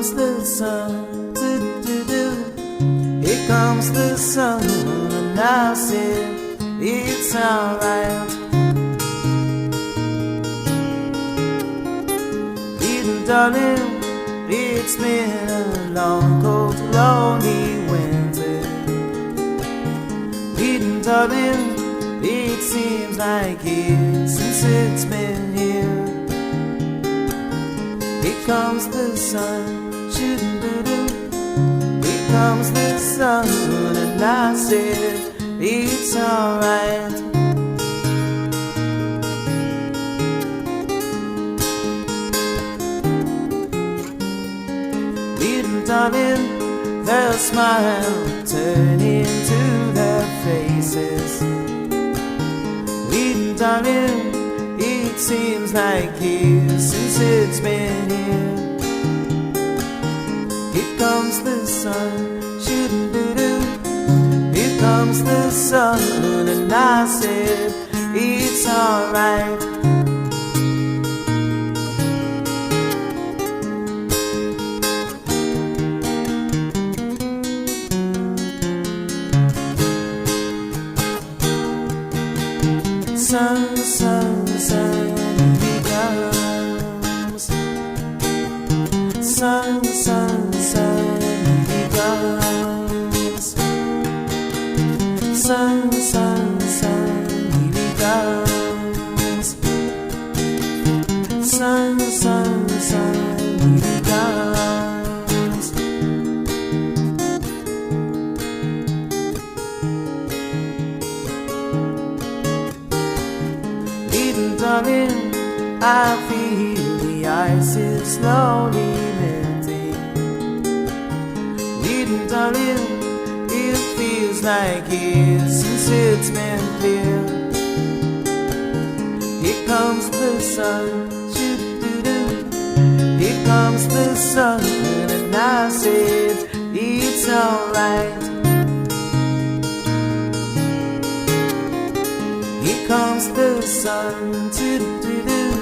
comes the sun, here comes the sun, and I said it's alright. Darling, it's been a long, cold, lonely winter. Darling, it seems like years since it's been here. Here comes the sun, shoo-doo-doo. Here comes the sun, and I said it's alright. Darling, they'll smile, turn into their faces. Darling, it seems like years since it's been here. Here comes the sun, shoo-doo-doo. Here comes the sun, and I said it's alright. Sun, sun, sun, he comes. Sun, sun, sun, he comes. Sun, sun, sun, he comes. Sun, sun, sun, he comes. Darling, I feel the ice is slowly melting. Darling, it feels like years since it's been clear. Here comes the sun, shoo-doo-doo. Here comes the sun, and I said it's alright. Here comes the sun, doo-doo-doo.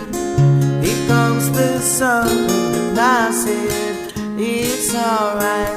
Here comes the sun, and I said it's alright.